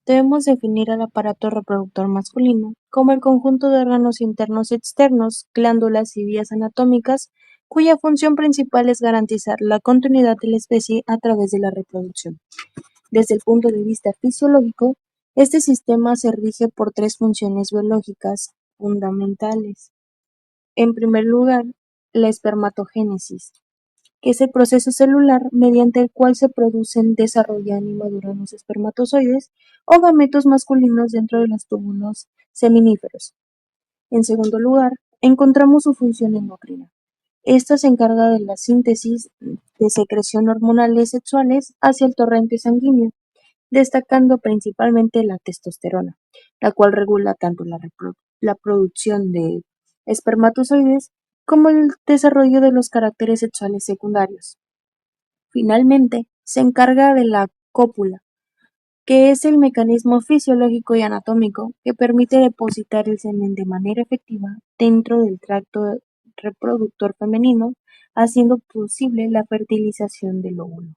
debemos definir al aparato reproductor masculino como el conjunto de órganos internos y externos, glándulas y vías anatómicas, cuya función principal es garantizar la continuidad de la especie a través de la reproducción. Desde el punto de vista fisiológico, este sistema se rige por tres funciones biológicas fundamentales. En primer lugar, la espermatogénesis, que es el proceso celular mediante el cual se producen, desarrollan y maduran los espermatozoides o gametos masculinos dentro de los túbulos seminíferos. En segundo lugar, encontramos su función endocrina. Esta se encarga de la síntesis de secreción hormonales sexuales hacia el torrente sanguíneo, destacando principalmente la testosterona, la cual regula tanto la producción de espermatozoides como el desarrollo de los caracteres sexuales secundarios. Finalmente, se encarga de la cópula, que es el mecanismo fisiológico y anatómico que permite depositar el semen de manera efectiva dentro del tracto reproductor femenino, haciendo posible la fertilización del óvulo.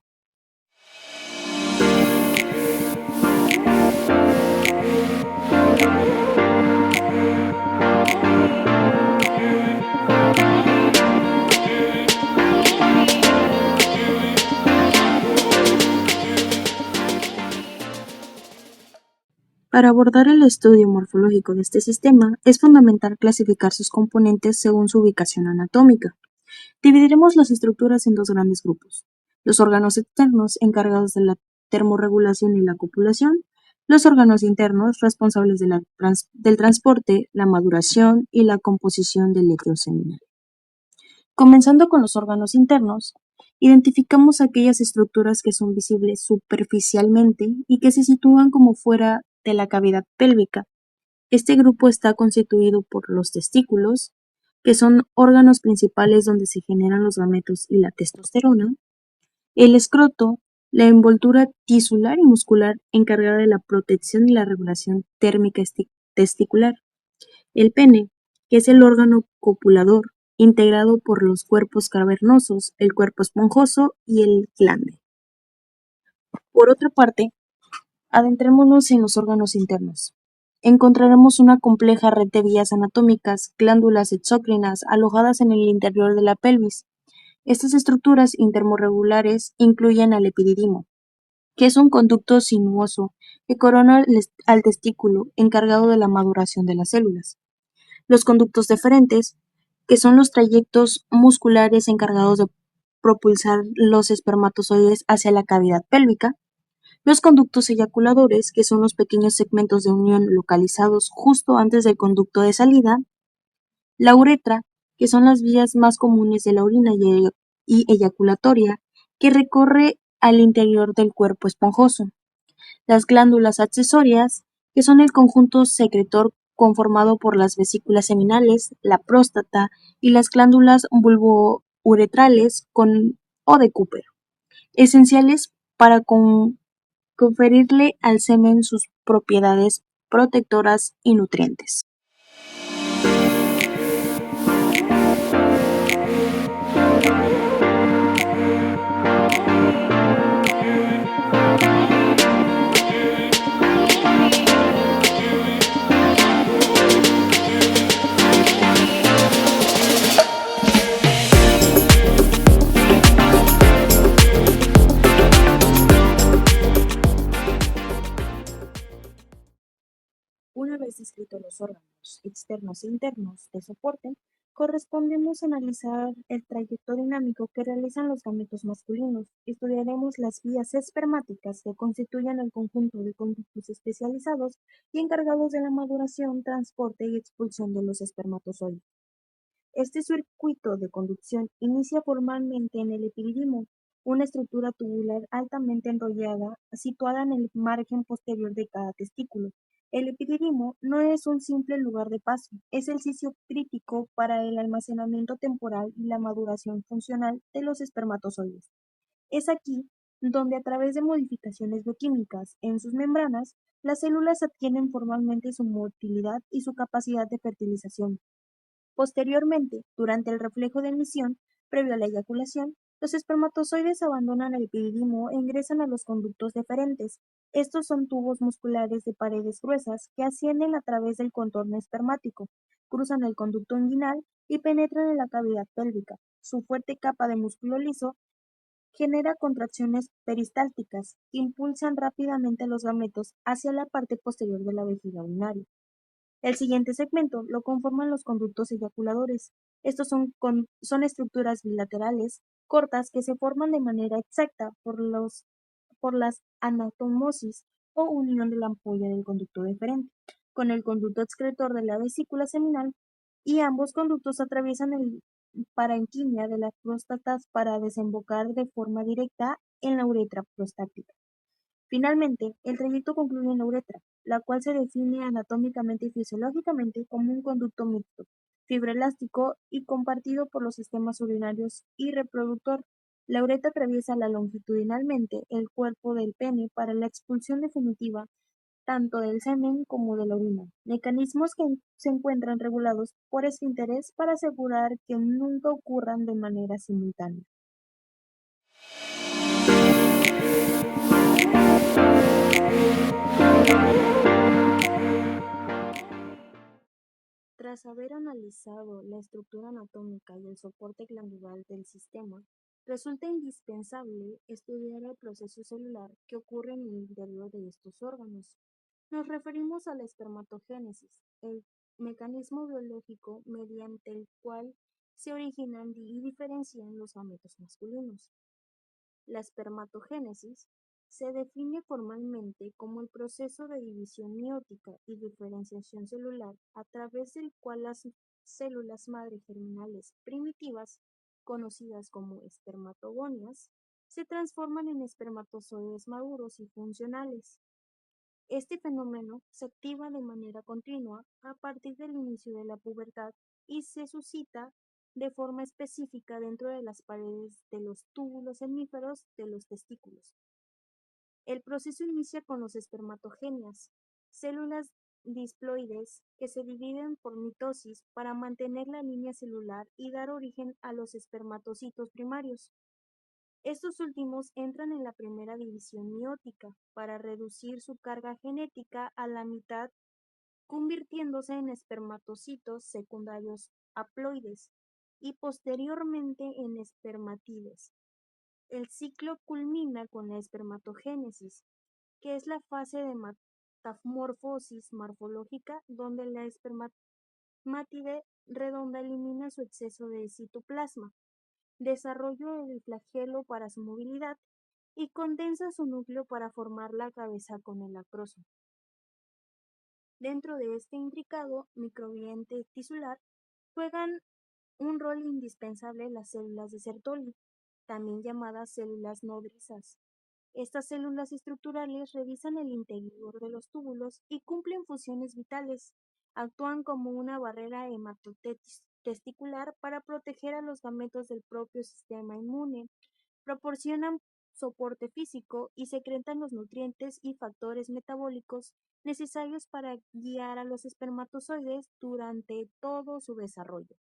Para abordar el estudio morfológico de este sistema, es fundamental clasificar sus componentes según su ubicación anatómica. Dividiremos las estructuras en dos grandes grupos: los órganos externos encargados de la termorregulación y la copulación, los órganos internos responsables del transporte, la maduración y la composición del líquido seminal. Comenzando con los órganos internos, identificamos aquellas estructuras que son visibles superficialmente y que se sitúan como fuera de la cavidad pélvica. Este grupo está constituido por los testículos, que son órganos principales donde se generan los gametos y la testosterona, el escroto, la envoltura tisular y muscular encargada de la protección y la regulación térmica testicular, el pene, que es el órgano copulador, integrado por los cuerpos cavernosos, el cuerpo esponjoso y el glande. Por otra parte, adentrémonos en los órganos internos. Encontraremos una compleja red de vías anatómicas, glándulas exócrinas, alojadas en el interior de la pelvis. Estas estructuras intermorregulares incluyen al epididimo, que es un conducto sinuoso que corona al testículo, encargado de la maduración de las células. Los conductos deferentes, que son los trayectos musculares encargados de propulsar los espermatozoides hacia la cavidad pélvica. Los conductos eyaculadores, que son los pequeños segmentos de unión localizados justo antes del conducto de salida. La uretra, que son las vías más comunes de la orina y eyaculatoria, que recorre al interior del cuerpo esponjoso. Las glándulas accesorias, que son el conjunto secretor conformado por las vesículas seminales, la próstata y las glándulas bulbouretrales o de Cooper, esenciales para conferirle al semen sus propiedades protectoras y nutrientes. Una vez descritos los órganos externos e internos de soporte, correspondemos a analizar el trayecto dinámico que realizan los gametos masculinos. Estudiaremos las vías espermáticas que constituyen el conjunto de conductos especializados y encargados de la maduración, transporte y expulsión de los espermatozoides. Este circuito de conducción inicia formalmente en el epididimo, una estructura tubular altamente enrollada situada en el margen posterior de cada testículo. El epididimo no es un simple lugar de paso, es el sitio crítico para el almacenamiento temporal y la maduración funcional de los espermatozoides. Es aquí donde, a través de modificaciones bioquímicas en sus membranas, las células adquieren formalmente su motilidad y su capacidad de fertilización. Posteriormente, durante el reflejo de emisión, previo a la eyaculación, Los espermatozoides abandonan el epididimo e ingresan a los conductos deferentes. Estos son tubos musculares de paredes gruesas que ascienden a través del contorno espermático, cruzan el conducto inguinal y penetran en la cavidad pélvica. Su fuerte capa de músculo liso genera contracciones peristálticas que impulsan rápidamente los gametos hacia la parte posterior de la vejiga urinaria. El siguiente segmento lo conforman los conductos eyaculadores. Estos son estructuras bilaterales cortas que se forman de manera exacta por las anatomosis o unión de la ampolla del conducto deferente con el conducto excretor de la vesícula seminal, y ambos conductos atraviesan el parenquimia de las próstatas para desembocar de forma directa en la uretra prostática. Finalmente, el trayecto concluye en la uretra, la cual se define anatómicamente y fisiológicamente como un conducto mixto, fibroelástico y compartido por los sistemas urinarios y reproductor. La uretra atraviesa longitudinalmente el cuerpo del pene para la expulsión definitiva tanto del semen como de la orina, mecanismos que se encuentran regulados por esfínteres para asegurar que nunca ocurran de manera simultánea. Tras haber analizado la estructura anatómica y el soporte glandular del sistema, resulta indispensable estudiar el proceso celular que ocurre en el interior de estos órganos. Nos referimos a la espermatogénesis, el mecanismo biológico mediante el cual se originan y diferencian los gametos masculinos. La espermatogénesis se define formalmente como el proceso de división meótica y diferenciación celular a través del cual las células madre germinales primitivas, conocidas como espermatogonias, se transforman en espermatozoides maduros y funcionales. Este fenómeno se activa de manera continua a partir del inicio de la pubertad y se suscita de forma específica dentro de las paredes de los túbulos hemíferos de los testículos. El proceso inicia con los espermatogenias, células disploides que se dividen por mitosis para mantener la línea celular y dar origen a los espermatocitos primarios. Estos últimos entran en la primera división meótica para reducir su carga genética a la mitad, convirtiéndose en espermatocitos secundarios haploides y posteriormente en espermatides. El ciclo culmina con la espermatogénesis, que es la fase de metamorfosis morfológica donde la espermatide redonda elimina su exceso de citoplasma, desarrollo del flagelo para su movilidad y condensa su núcleo para formar la cabeza con el acroso. Dentro de este intricado microambiente tisular juegan un rol indispensable las células de Sertoli, también llamadas células nodrizas. Estas células estructurales revisan el interior de los túbulos y cumplen funciones vitales. Actúan como una barrera hematotesticular para proteger a los gametos del propio sistema inmune, proporcionan soporte físico y secretan los nutrientes y factores metabólicos necesarios para guiar a los espermatozoides durante todo su desarrollo.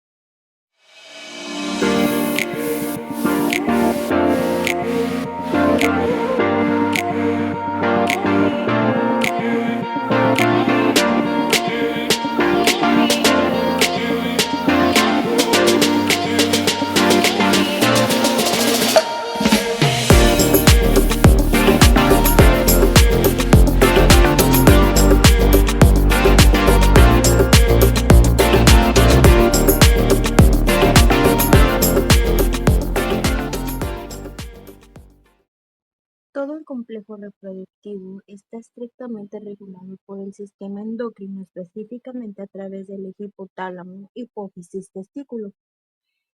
Todo el complejo reproductivo está estrictamente regulado por el sistema endocrino, específicamente a través del eje hipotálamo, hipófisis, testículo,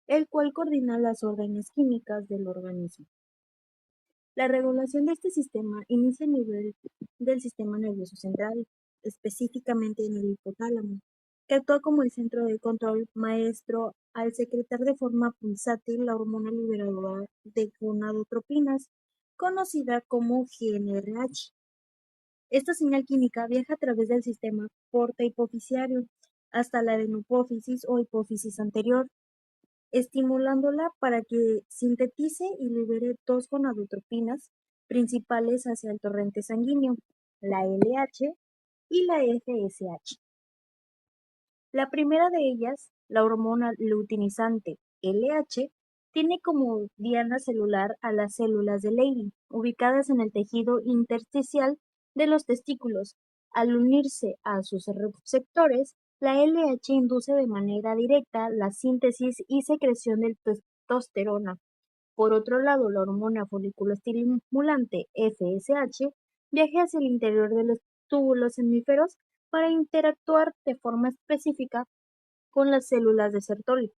el cual coordina las órdenes químicas del organismo. La regulación de este sistema inicia a nivel del sistema nervioso central, específicamente en el hipotálamo, que actúa como el centro de control maestro al secretar de forma pulsátil la hormona liberadora de gonadotropinas, conocida como GnRH. Esta señal química viaja a través del sistema porta-hipofisiario hasta la adenopófisis o hipófisis anterior, estimulándola para que sintetice y libere dos gonadotropinas principales hacia el torrente sanguíneo, la LH y la FSH. La primera de ellas, la hormona luteinizante LH, tiene como diana celular a las células de Leydig, ubicadas en el tejido intersticial de los testículos. Al unirse a sus receptores, la LH induce de manera directa la síntesis y secreción de testosterona. Por otro lado, la hormona foliculoestimulante FSH viaja hacia el interior de los túbulos hemíferos para interactuar de forma específica con las células de Sertoli.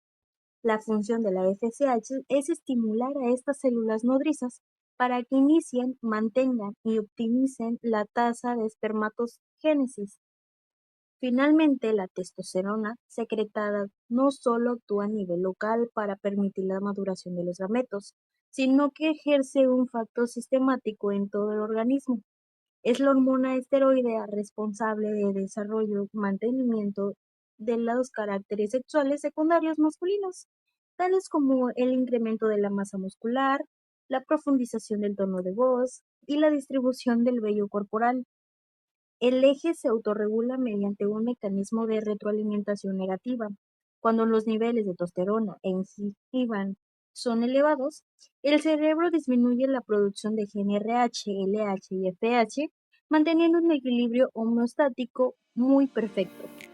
La función de la FSH es estimular a estas células nodrizas para que inicien, mantengan y optimicen la tasa de espermatogénesis. Finalmente, la testosterona secretada no solo actúa a nivel local para permitir la maduración de los gametos, sino que ejerce un factor sistemático en todo el organismo. Es la hormona esteroidea responsable de desarrollo y mantenimiento de los caracteres sexuales secundarios masculinos, tales como el incremento de la masa muscular, la profundización del tono de voz y la distribución del vello corporal. El eje se autorregula mediante un mecanismo de retroalimentación negativa. Cuando los niveles de testosterona e inhiban son elevados, el cerebro disminuye la producción de GnRH, LH y FH, manteniendo un equilibrio homeostático muy perfecto.